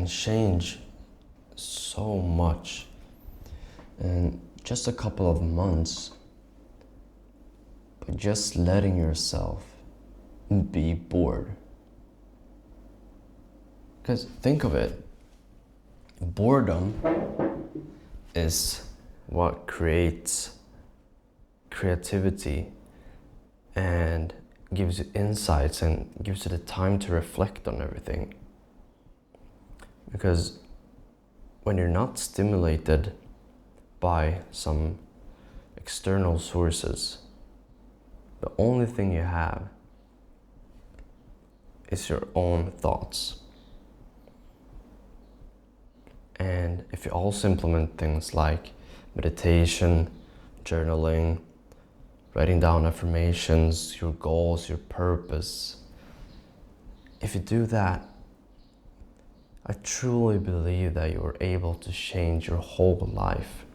can change so much in just a couple of months by just letting yourself be bored. Because think of it, boredom is what creates creativity and gives you insights and gives you the time to reflect on everything. Because when you're not stimulated by some external sources, the only thing you have is your own thoughts. And if you also implement things like meditation, journaling, writing down affirmations, your goals, your purpose, if you do that, I truly believe that you are able to change your whole life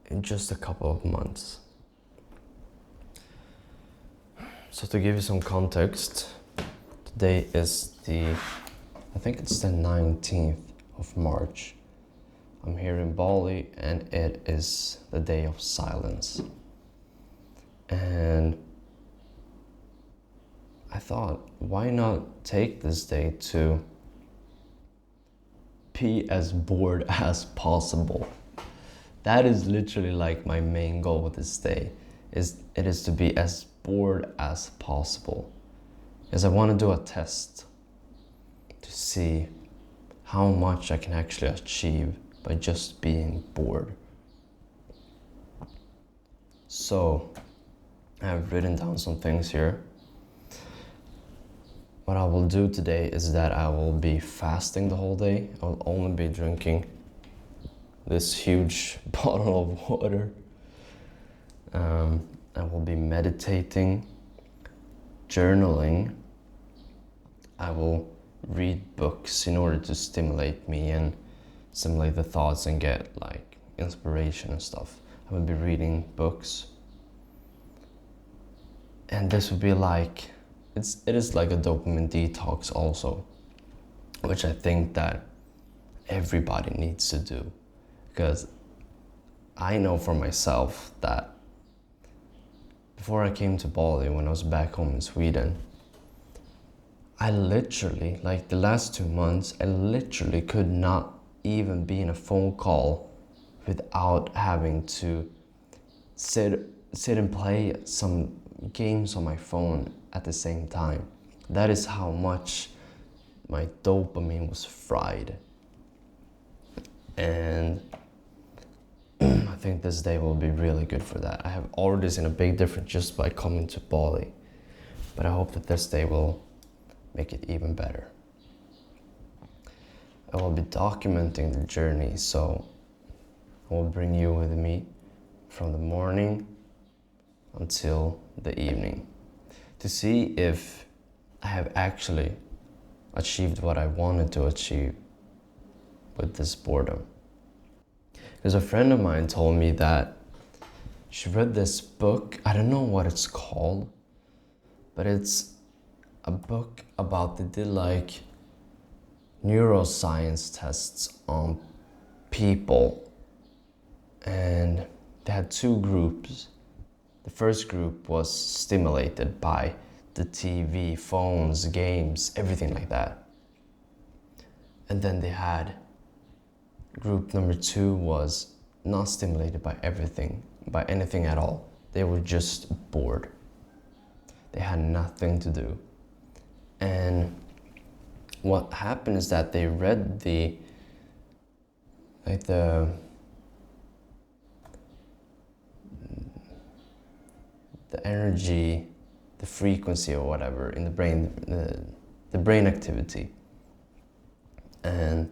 in just a couple of months. So to give you some context, today is I think it's the 19th of March. I'm here in Bali and it is the day of silence. And I thought, why not take this day to be as bored as possible? That is literally like my main goal with this day. It is to be as bored as possible. Because I want to do a test to see how much I can actually achieve by just being bored. So I have written down some things here. What I will do today is that I will be fasting the whole day. I will only be drinking this huge bottle of water. I will be meditating, journaling. I will read books in order to stimulate me and stimulate the thoughts and get like inspiration and stuff. I will be reading books. And this would be like, it is like a dopamine detox also, which I think that everybody needs to do. Because I know for myself that before I came to Bali, when I was back home in Sweden, I literally, like the last 2 months, I literally could not even be in a phone call without having to sit and play some games on my phone at the same time. That is how much my dopamine was fried. And I think this day will be really good for that. I have already seen a big difference just by coming to Bali, but I hope that this day will make it even better. I will be documenting the journey, so I will bring you with me from the morning until the evening to see if I have actually achieved what I wanted to achieve with this boredom. Because a friend of mine told me that she read this book, I don't know what it's called, but it's a book about, they did like neuroscience tests on people, and they had 2 groups. The first group was stimulated by the TV, phones, games, everything like that. And then they had group number 2 was not stimulated by anything at all. They were just bored. They had nothing to do. And what happened is that they read the energy, the frequency or whatever in the brain, the brain activity. And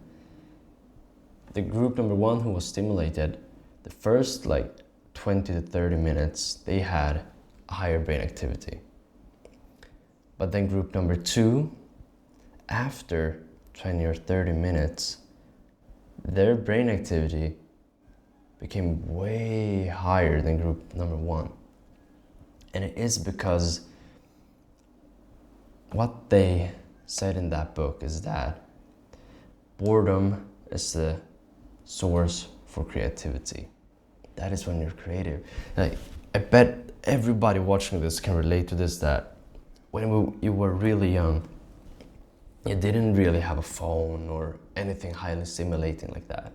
the group number 1 who was stimulated, the first like 20 to 30 minutes, they had a higher brain activity. But then group number 2, after 20 or 30 minutes, their brain activity became way higher than group number 1. And it is because what they said in that book is that boredom is the source for creativity. That is when you're creative. Like, I bet everybody watching this can relate to this, that when you were really young, you didn't really have a phone or anything highly stimulating like that.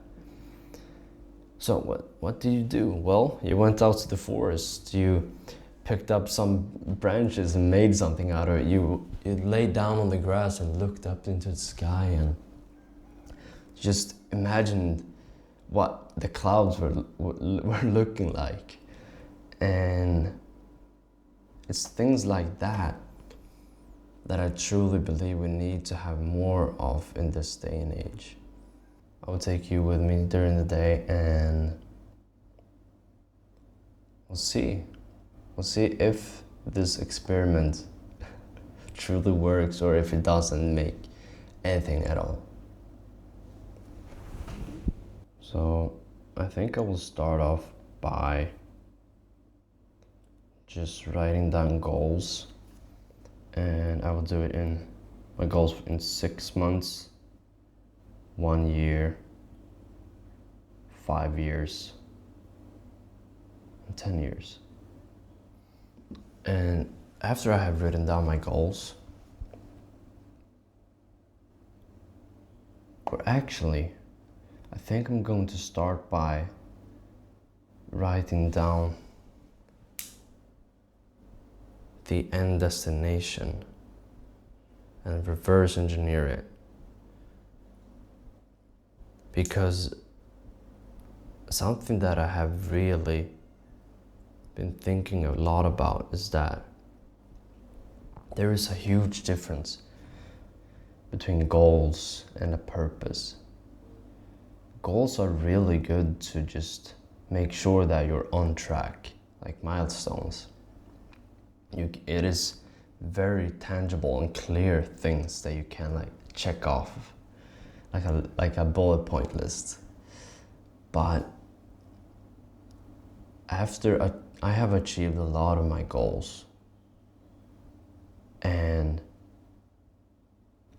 So what did you do? Well, you went out to the forest, you picked up some branches and made something out of it. You laid down on the grass and looked up into the sky and just imagined what the clouds were looking like. And it's things like that that I truly believe we need to have more of in this day and age. I will take you with me during the day and we'll see. We'll see if this experiment truly works or if it doesn't make anything at all. So I think I will start off by just writing down goals, and I will do it in my goals in 6 months, 1 year, 5 years, and 10 years. And after I have written down my goals, or actually, I think I'm going to start by writing down the end destination and reverse engineer it. Because something that I have really been thinking a lot about is that there is a huge difference between goals and a purpose. Goals are really good to just make sure that you're on track, like milestones. It is very tangible and clear things that you can like check off, like a bullet point list. But after I have achieved a lot of my goals, and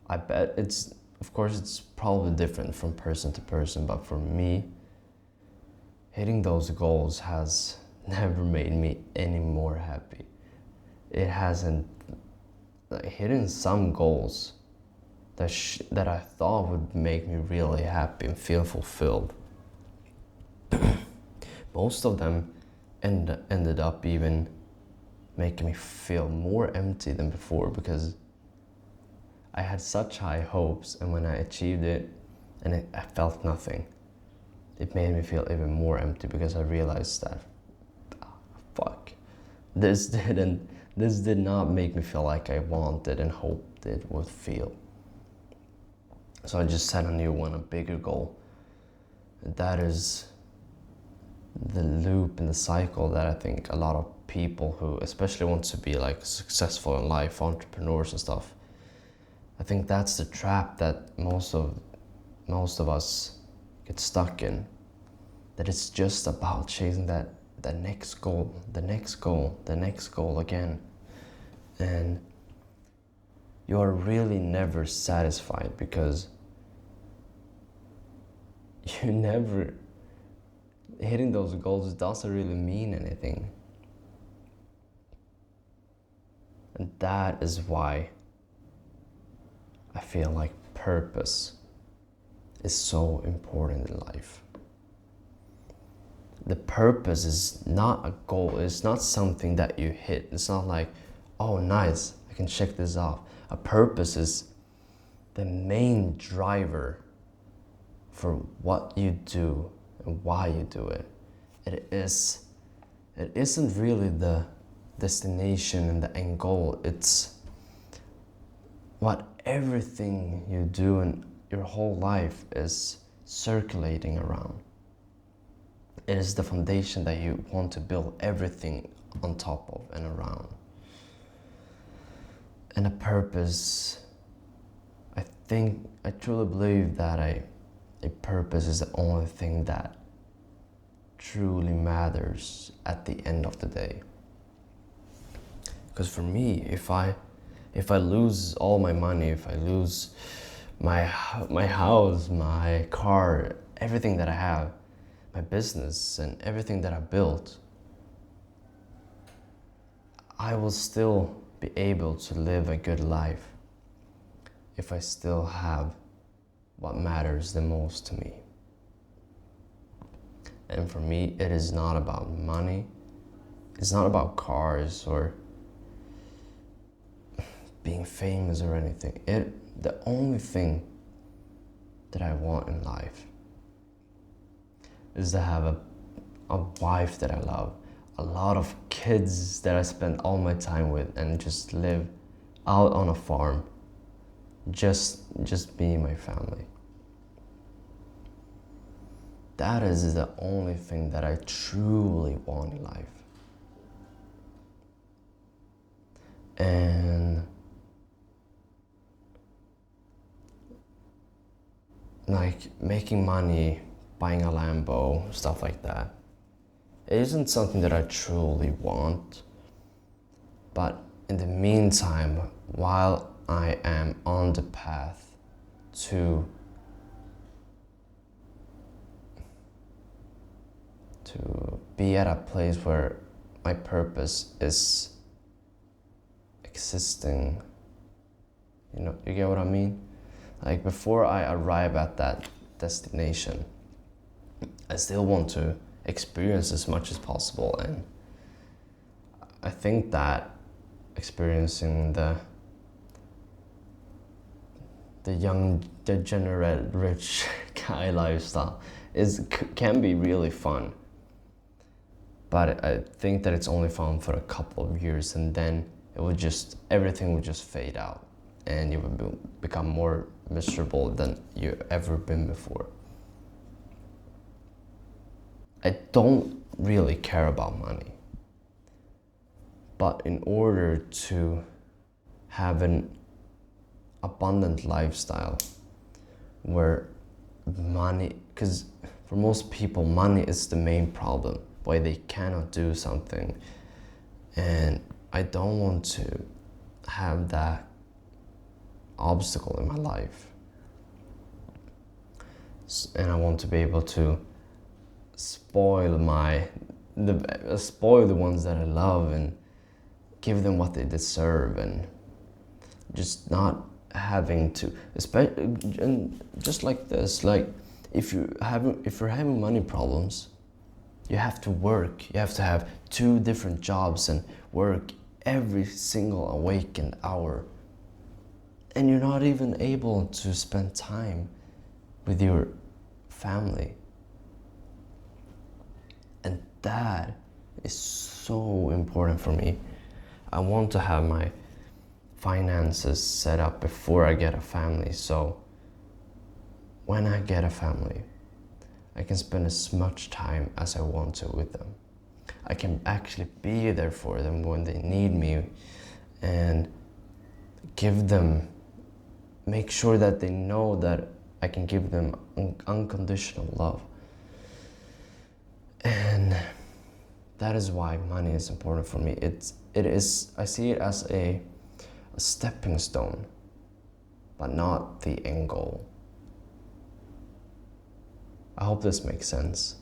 I bet of course it's probably different from person to person, but for me, hitting those goals has never made me any more happy. It hasn't, like, hitting some goals that I thought would make me really happy and feel fulfilled. Most of them ended up even making me feel more empty than before, because I had such high hopes, and when I achieved it and I felt nothing, it made me feel even more empty, because I realized that, fuck, this did not make me feel like I wanted and hoped it would feel. So I just set a new one, a bigger goal. That is the loop and the cycle that I think a lot of people who especially want to be like successful in life, entrepreneurs and stuff, I think that's the trap that most of us get stuck in. That it's just about chasing that next goal, the next goal, the next goal again. And you are really never satisfied, because you never, hitting those goals doesn't really mean anything. And that is why I feel like purpose is so important in life. The purpose is not a goal. It's not something that you hit. It's not like, oh, nice, I can check this off. A purpose is the main driver for what you do and why you do it. It isn't really the destination and the end goal. It's what everything you do in your whole life is circulating around. It is the foundation that you want to build everything on top of and around. And a purpose, I truly believe that a purpose is the only thing that truly matters at the end of the day. Because for me, if I lose all my money, if I lose my house, my car, everything that I have, my business and everything that I built, I will still be able to live a good life if I still have what matters the most to me. And for me, it is not about money. It's not about cars or being famous or anything. The only thing that I want in life is to have a wife that I love, a lot of kids that I spend all my time with, and just live out on a farm, just me and my family. That is the only thing that I truly want in life. And like making money, buying a Lambo, stuff like that, it isn't something that I truly want. But in the meantime, while I am on the path to be at a place where my purpose is existing, you get what I mean? Like before I arrive at that destination, I still want to experience as much as possible, and I think that experiencing the young degenerate rich guy lifestyle can be really fun, but I think that it's only fun for a couple of years, and then everything would just fade out, and you would become more miserable than you've ever been before. I don't really care about money, but in order to have an abundant lifestyle where money, because for most people money is the main problem why they cannot do something, and I don't want to have that obstacle in my life. And I want to be able to spoil the ones that I love and give them what they deserve, and just not having to, and just like this, like if you're having money problems, you have to work. You have to have 2 different jobs and work every single awakened hour, and you're not even able to spend time with your family. And that is so important for me. I want to have my finances set up before I get a family, so when I get a family, I can spend as much time as I want to with them. I can actually be there for them when they need me, and make sure that they know that I can give them unconditional love. And that is why money is important for me. I see it as a stepping stone, but not the end goal. I hope this makes sense.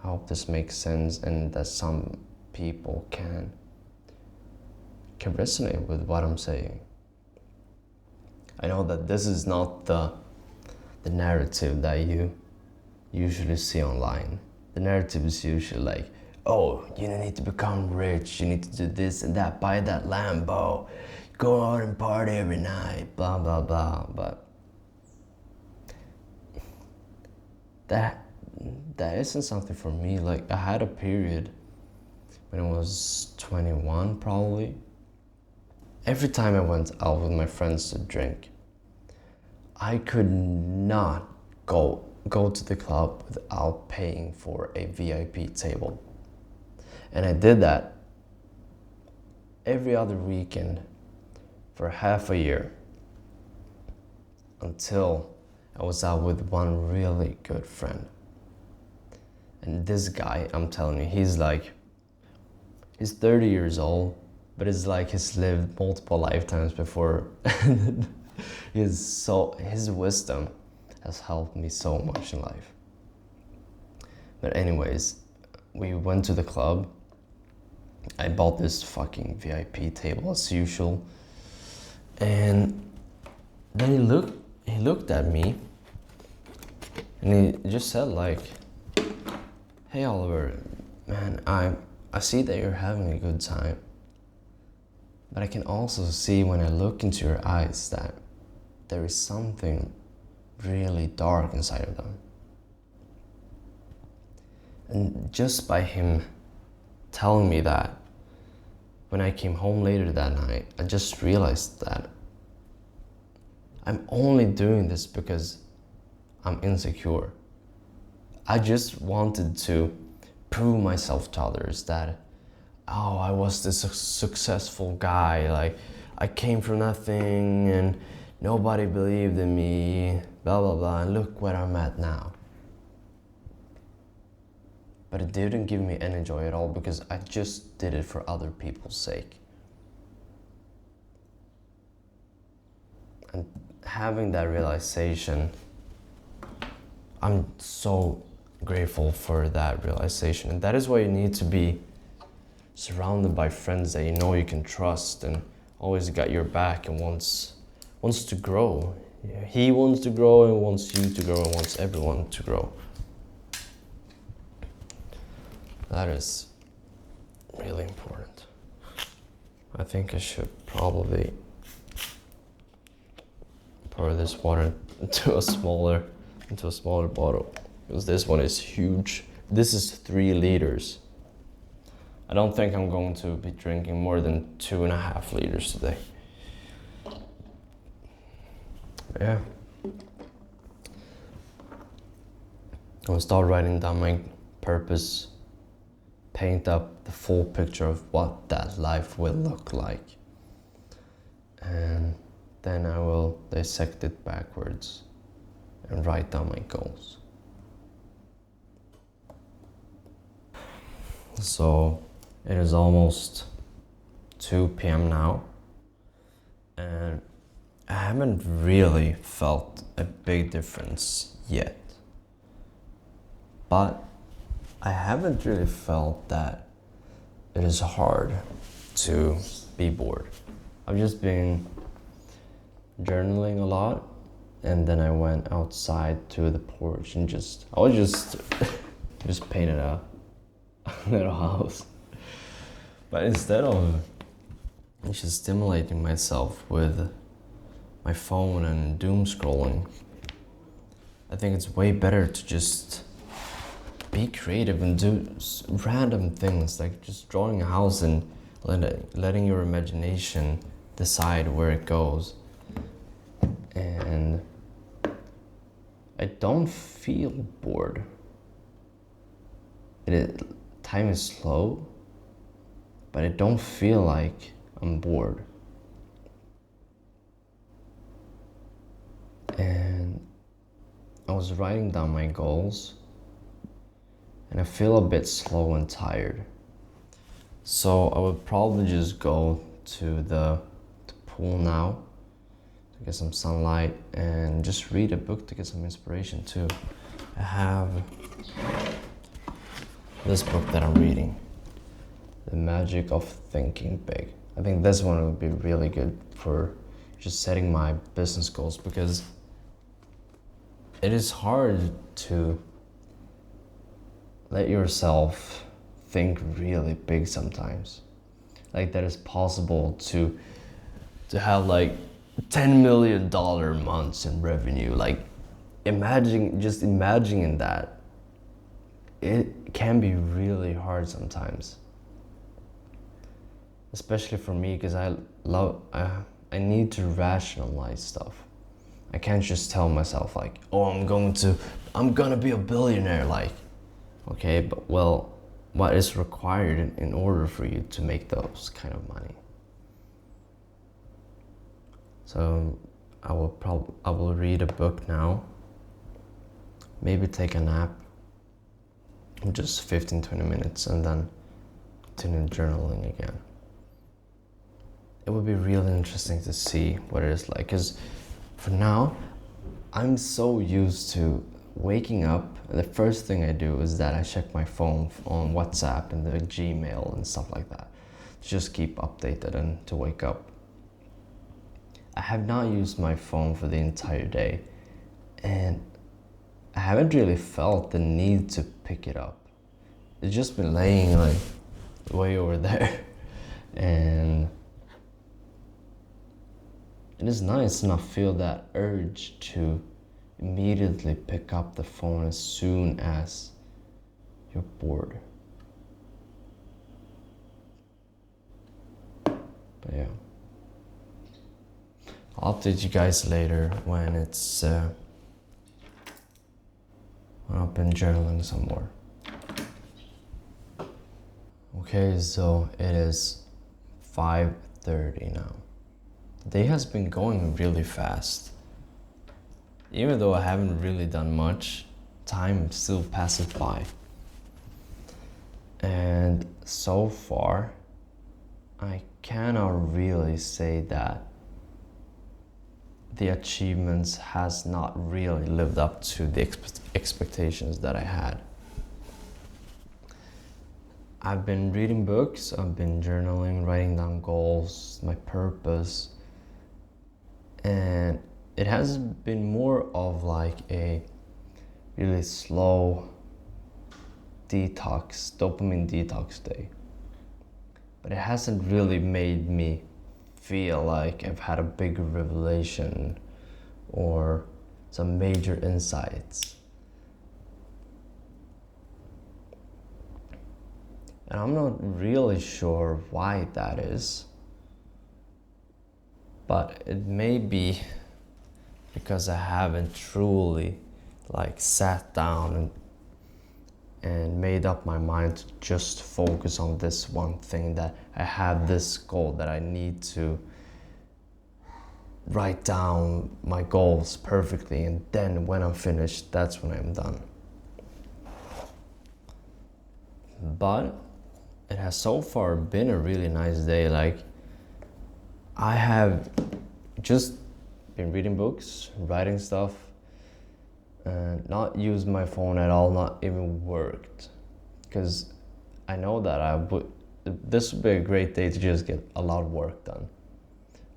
I hope this makes sense, and that some people can resonate with what I'm saying. I know that this is not the narrative that you usually see online. The narrative is usually like, oh, you need to become rich, you need to do this and that, buy that Lambo, go out and party every night, blah, blah, blah. But that isn't something for me. Like, I had a period when I was 21 probably. Every time I went out with my friends to drink, I could not go to the club without paying for a VIP table. And I did that every other weekend for half a year, until I was out with one really good friend. And this guy, I'm telling you, he's 30 years old, but it's like he's lived multiple lifetimes before. His wisdom has helped me so much in life. But anyways, we went to the club. I bought this fucking VIP table as usual. And then he looked at me and he just said like, "Hey Oliver, man, I see that you're having a good time. But I can also see when I look into your eyes that there is something really dark inside of them." And just by him telling me that, when I came home later that night, I just realized that I'm only doing this because I'm insecure. I just wanted to prove myself to others that, oh, I was this successful guy, like I came from nothing and nobody believed in me, blah blah blah, and look where I'm at now. But it didn't give me any joy at all because I just did it for other people's sake. And having that realization, I'm so grateful for that realization. And that is why you need to be surrounded by friends that you know you can trust and always got your back and wants to grow. He wants to grow and wants you to grow and wants everyone to grow. That is really important. I think I should probably pour this water into a smaller bottle because this one is huge. This is 3 liters. I don't think I'm going to be drinking more than 2.5 liters today. Yeah. I'll start writing down my purpose, paint up the full picture of what that life will look like. And then I will dissect it backwards and write down my goals. So it is almost 2 p.m. now, and I haven't really felt a big difference yet. But I haven't really felt that it is hard to be bored. I've just been journaling a lot, and then I went outside to the porch and I was just painted a little house. But instead of just stimulating myself with my phone and doom scrolling, I think it's way better to just be creative and do random things, like just drawing a house and letting your imagination decide where it goes. And I don't feel bored. Time is slow, but I don't feel like I'm bored. And I was writing down my goals, and I feel a bit slow and tired. So I would probably just go to the pool now to get some sunlight and just read a book to get some inspiration too. I have this book that I'm reading, The Magic of Thinking Big. I think this one would be really good for just setting my business goals, because it is hard to let yourself think really big sometimes. Like that it's possible to have like $10 million months in revenue. Like imagining that, it can be really hard sometimes. Especially for me, because I need to rationalize stuff. I can't just tell myself like, oh, I'm gonna be a billionaire, like, okay, but well, what is required in order for you to make those kind of money? So I will read a book now, maybe take a nap, just 15-20 minutes, and then continue journaling again. it would be really interesting to see what it is like. Because for now, I'm so used to waking up, and the first thing I do is that I check my phone on WhatsApp and the Gmail and stuff like that to just keep updated and to wake up. I have not used my phone for the entire day, and I haven't really felt the need to pick it up. It's just been laying like way over there, and it is nice to not feel that urge to immediately pick up the phone as soon as you're bored. But yeah, I'll update you guys later when it's when I've been journaling some more. Okay, so it is 5:30 now. The day has been going really fast. Even though I haven't really done much, time still passes by. And so far, I cannot really say that the achievements has not really lived up to the expectations that I had. I've been reading books, I've been journaling, writing down goals, my purpose, and it has been more of like a really slow dopamine detox day. But it hasn't really made me feel like I've had a big revelation or some major insights. And I'm not really sure why that is. But it may be because I haven't truly like sat down and made up my mind to just focus on this one thing, that I have this goal that I need to write down my goals perfectly, and then when I'm finished, that's when I'm done. But it has so far been a really nice day. Like, I have just been reading books, writing stuff, and not used my phone at all, not even worked. Because I know that this would be a great day to just get a lot of work done.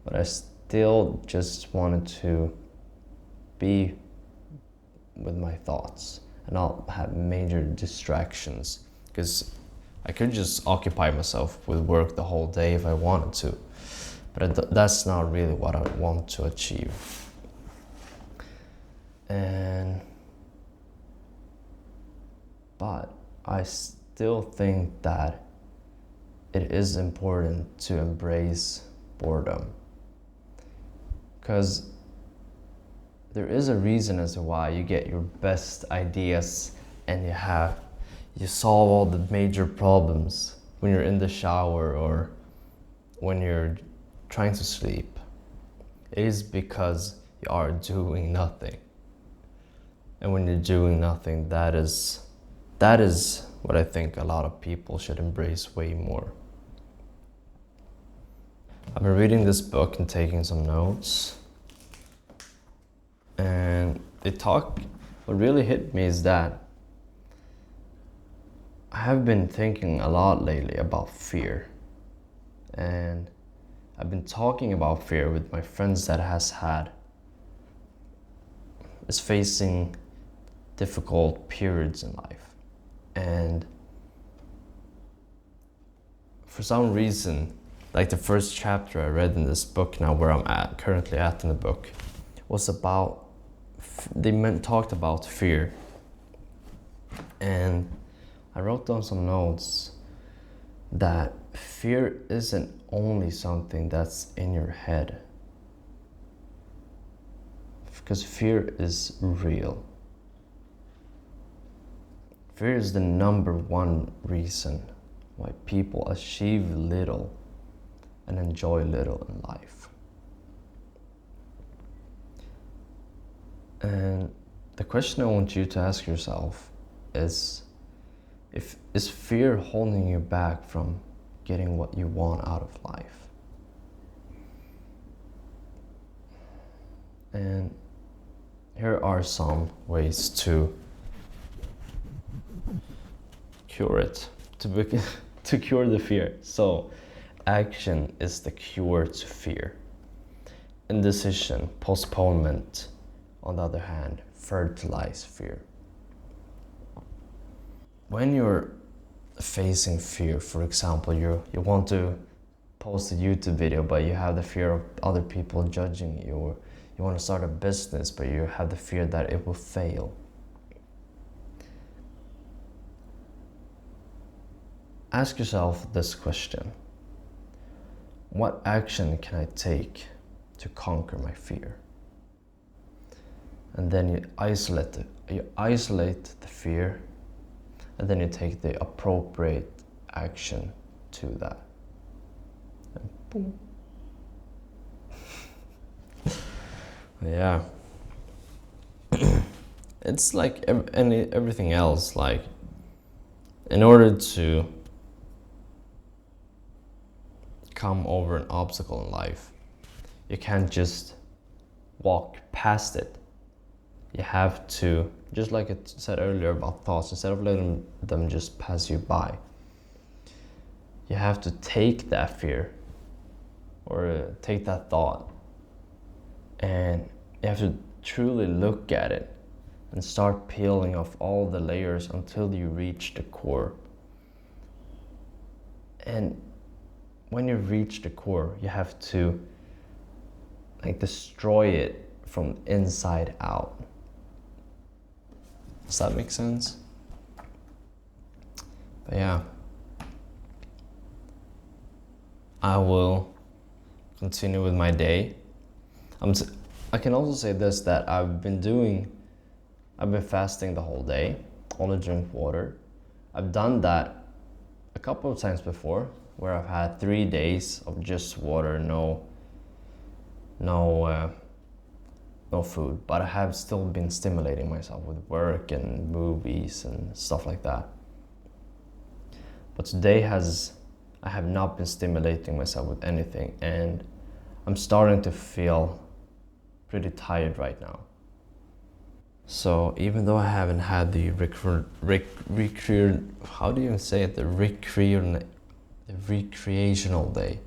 But I still just wanted to be with my thoughts and not have major distractions. Because I could just occupy myself with work the whole day if I wanted to. But that's not really what I want to achieve. But I still think that it is important to embrace boredom. Because there is a reason as to why you get your best ideas and you solve all the major problems when you're in the shower or when you're trying to sleep. It is because you are doing nothing. And when you're doing nothing, that is what I think a lot of people should embrace way more. I've been reading this book and taking some notes. And what really hit me is that I have been thinking a lot lately about fear. And I've been talking about fear with my friends that is facing difficult periods in life. And for some reason, like the first chapter I read in this book, now where I'm currently at in the book, was about, talked about fear. And I wrote down some notes that fear isn't only something that's in your head. Because fear is real. Fear is the number one reason why people achieve little and enjoy little in life. And the question I want you to ask yourself is fear holding you back from getting what you want out of life? And here are some ways to cure it, to cure the fear. So, action is the cure to fear. Indecision, postponement, on the other hand, fertilize fear. When you're facing fear, for example, you want to post a YouTube video, but you have the fear of other people judging you, or you want to start a business, but you have the fear that it will fail. Ask yourself this question: what action can I take to conquer my fear? And then you isolate the fear, and then you take the appropriate action to that. And boom. Yeah. It's like everything else. Like, in order to come over an obstacle in life, you can't just walk past it. You have to, just like it said earlier about thoughts, instead of letting them just pass you by, you have to take that fear or take that thought, and you have to truly look at it and start peeling off all the layers until you reach the core. And when you reach the core, you have to destroy it from inside out. Does that make sense? But yeah, I will continue with my day. I can also say this, that I've been fasting the whole day, only drink water. I've done that a couple of times before, where I've had 3 days of just water, no food, but I have still been stimulating myself with work and movies and stuff like that. But today I have not been stimulating myself with anything, and I'm starting to feel pretty tired right now. So even though I haven't had the recreational day,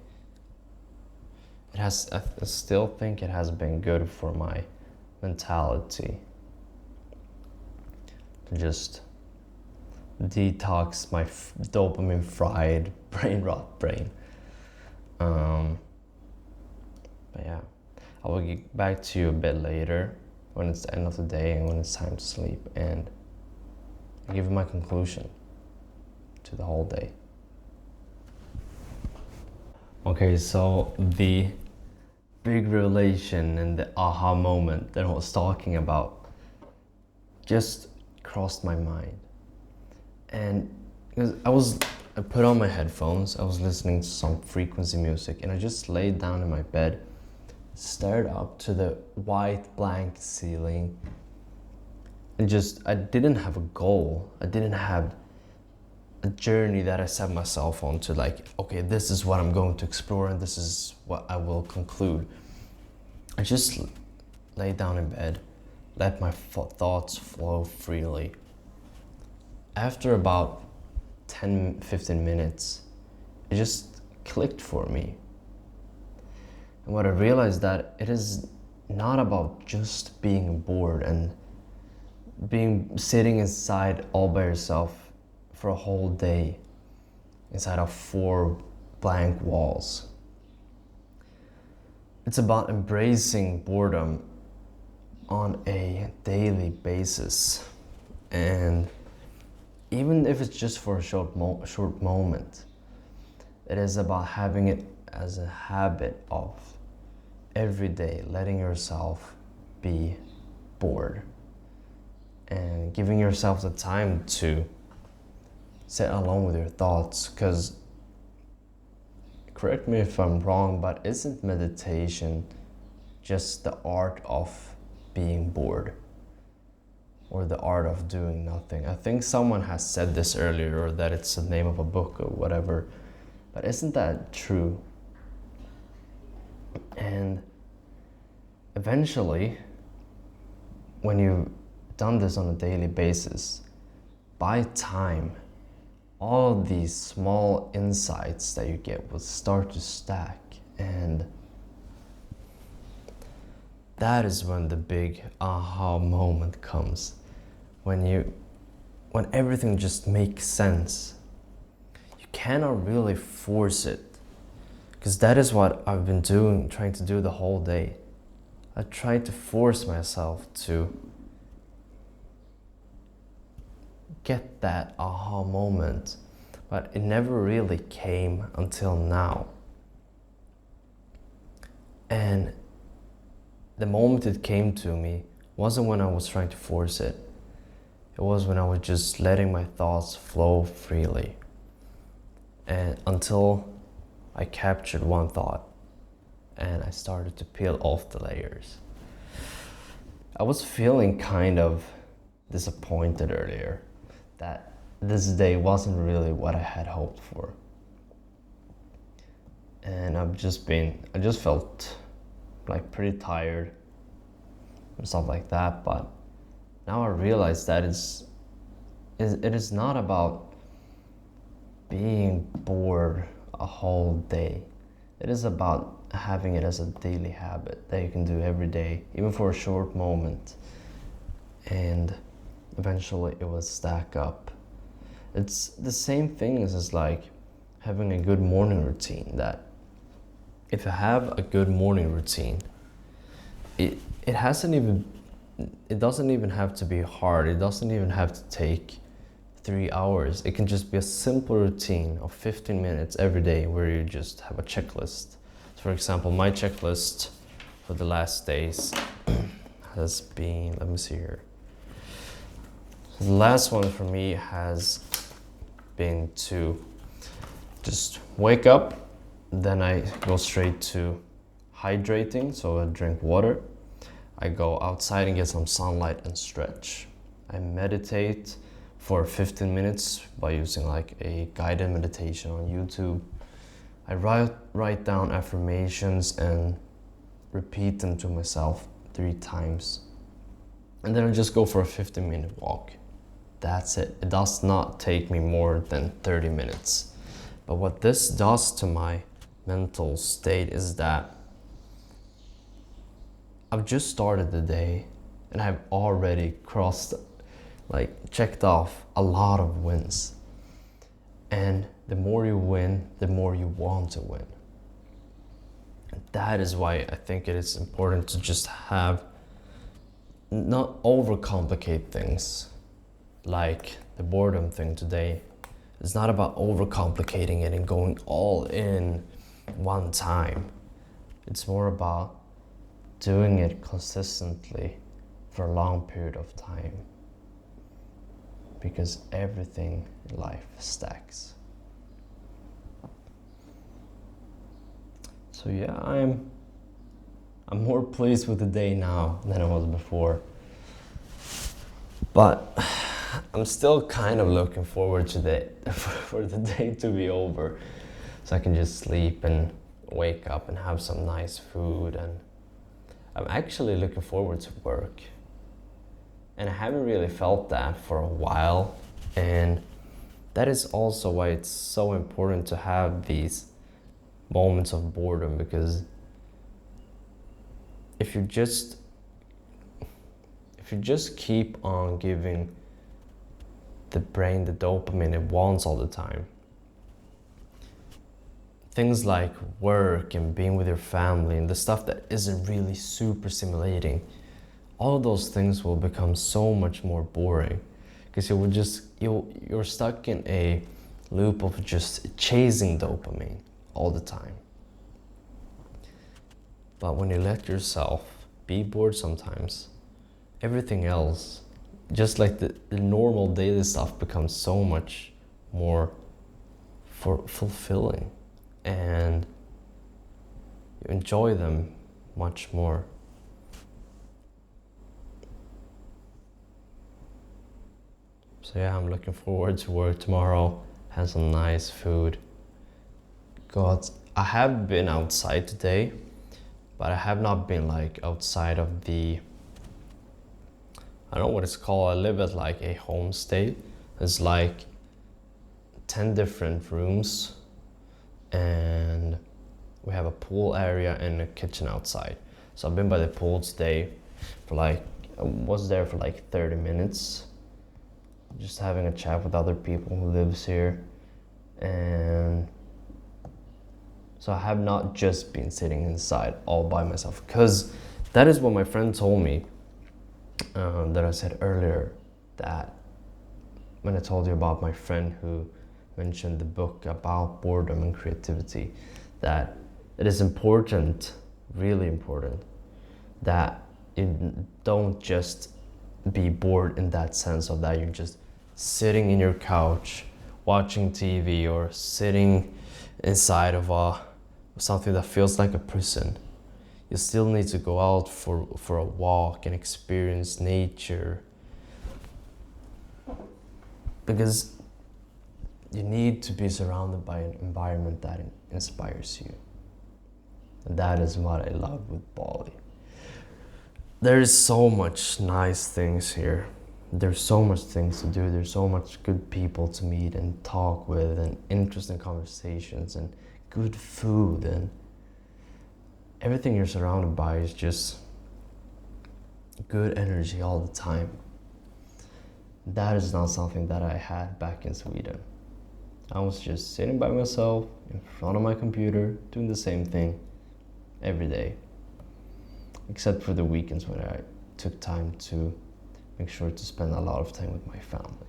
I still think it has been good for my mentality to just detox my dopamine fried brain rot brain. But yeah, I will get back to you a bit later when it's the end of the day and when it's time to sleep, and I'll give you my conclusion to the whole day. Okay, so the big revelation and the aha moment that I was talking about just crossed my mind. And because I put on my headphones, I was listening to some frequency music, and I just laid down in my bed, stared up to the white blank ceiling, and I didn't have a goal. I didn't have a journey that I set myself on to, okay, this is what I'm going to explore and this is what I will conclude. I just lay down in bed, let my thoughts flow freely. After about 10-15 minutes, it just clicked for me. And what I realized, that it is not about just being bored and sitting inside all by yourself for a whole day inside of 4 blank walls. It's about embracing boredom on a daily basis, and even if it's just for a short moment, it is about having it as a habit of every day letting yourself be bored and giving yourself the time to sit alone with your thoughts. Because, correct me if I'm wrong, but isn't meditation just the art of being bored, or the art of doing nothing? I think someone has said this earlier, or that it's the name of a book or whatever, but isn't that true? And eventually, when you've done this on a daily basis, by time, all of these small insights that you get will start to stack, and that is when the big aha moment comes, when everything just makes sense. You cannot really force it, because that is what I've been trying to do the whole day. I tried to force myself to get that aha moment, but it never really came until now. And the moment it came to me wasn't when I was trying to force it. It was when I was just letting my thoughts flow freely. And until I captured one thought and I started to peel off the layers. I was feeling kind of disappointed earlier that this day wasn't really what I had hoped for. And I just felt like pretty tired and stuff like that, but now I realize that it is not about being bored a whole day. It is about having it as a daily habit that you can do every day, even for a short moment, and eventually it will stack up. It's the same thing as like having a good morning routine, that if you have a good morning routine, it doesn't even have to be hard. It doesn't even have to take 3 hours. It can just be a simple routine of 15 minutes every day where you just have a checklist. So for example, my checklist for the last days has been, let me see here. So the last one for me has been to just wake up, then I go straight to hydrating, so I drink water. I go outside and get some sunlight and stretch. I meditate for 15 minutes by using like a guided meditation on YouTube. I write down affirmations and repeat them to myself 3 times. And then I just go for a 15-minute walk. That's it. It does not take me more than 30 minutes. But what this does to my mental state is that I've just started the day and I've already checked off a lot of wins. And the more you win, the more you want to win. And that is why I think it is important to just not overcomplicate things. Like the boredom thing today. It's not about overcomplicating it and going all in one time. It's more about doing it consistently for a long period of time. Because everything in life stacks. So yeah, I'm more pleased with the day now than I was before. But I'm still kind of looking forward to for the day to be over, so I can just sleep and wake up and have some nice food. And I'm actually looking forward to work. And I haven't really felt that for a while. And that is also why it's so important to have these moments of boredom, because if you just keep on giving the brain the dopamine it wants all the time, things like work and being with your family and the stuff that isn't really super stimulating, all of those things will become so much more boring, because you're stuck in a loop of just chasing dopamine all the time. But when you let yourself be bored sometimes, everything else, just like the normal daily stuff, becomes so much more fulfilling, and you enjoy them much more. So yeah, I'm looking forward to work tomorrow, have some nice food. I have been outside today, but I have not been like outside of the, I don't know what it's called. I live at like a homestay. It's like 10 different rooms, and we have a pool area and a kitchen outside. So I've been by the pool today for like, I was there for like 30 minutes, just having a chat with other people who lives here. And so I have not just been sitting inside all by myself, because that is what my friend told me, that I said earlier, that when I told you about my friend who mentioned the book about boredom and creativity, that it is important, really important, that you don't just be bored in that sense of that you're just sitting in your couch watching TV or sitting inside of something that feels like a prison. You still need to go out for a walk and experience nature, because you need to be surrounded by an environment that inspires you. And that is what I love with Bali. There's so much nice things here. There's so much things to do. There's so much good people to meet and talk with, and interesting conversations and good food, and everything you're surrounded by is just good energy all the time. That is not something that I had back in Sweden. I was just sitting by myself in front of my computer doing the same thing every day, except for the weekends when I took time to make sure to spend a lot of time with my family.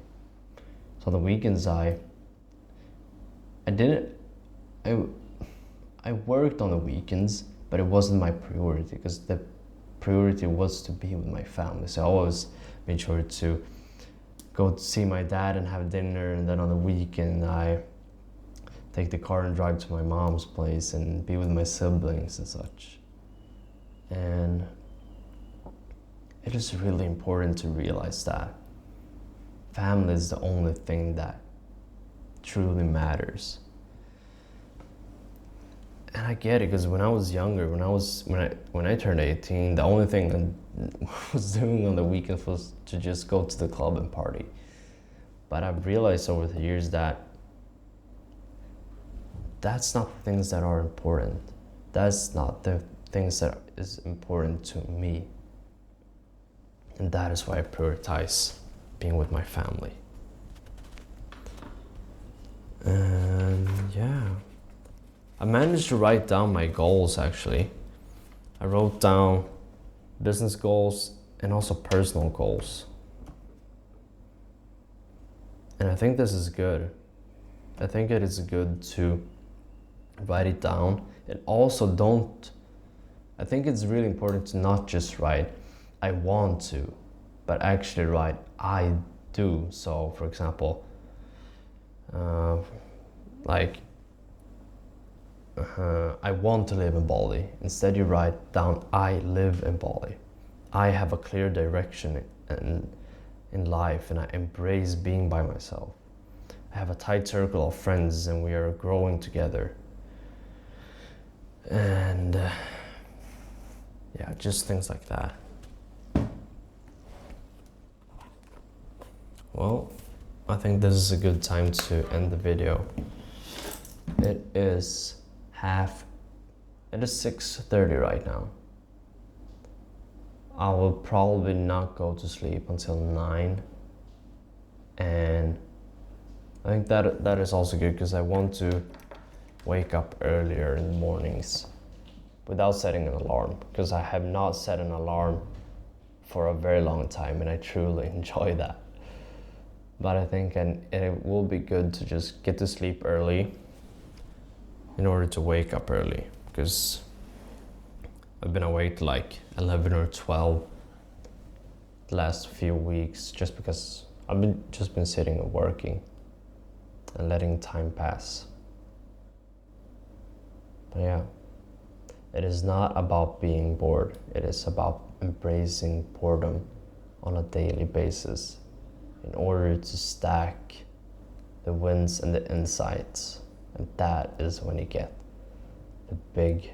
So on the weekends I worked on the weekends, but it wasn't my priority, because the priority was to be with my family. So I always made sure to go to see my dad and have dinner, and then on the weekend I take the car and drive to my mom's place and be with my siblings and such. And it is really important to realize that family is the only thing that truly matters. And I get it, because when I was younger, when I turned 18, the only thing I was doing on the weekends was to just go to the club and party. But I've realized over the years that that's not the things that are important. That's not the things that is important to me. And that is why I prioritize being with my family. And yeah, I managed to write down my goals actually. I wrote down business goals and also personal goals. And I think this is good. I think it is good to write it down. And also I think it's really important to not just write I want to, but actually write I do. So for example, I want to live in Bali. Instead you write down I live in Bali. I have a clear direction in life, and I embrace being by myself. I have a tight circle of friends and we are growing together. And yeah, just things like that. Well, I think this is a good time to end the video. It is 6:30 right now. I will probably not go to sleep until 9, and I think that is also good, because I want to wake up earlier in the mornings without setting an alarm, because I have not set an alarm for a very long time, and I truly enjoy that. But I think it will be good to just get to sleep early in order to wake up early, because I've been awake like 11 or 12 the last few weeks, just because I've been sitting and working and letting time pass. But yeah, it is not about being bored. It is about embracing boredom on a daily basis in order to stack the wins and the insights. And that is when you get the big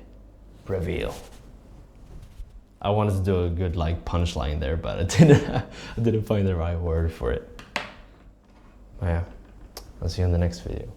reveal. I wanted to do a good like punchline there, but I didn't find the right word for it. But yeah, I'll see you in the next video.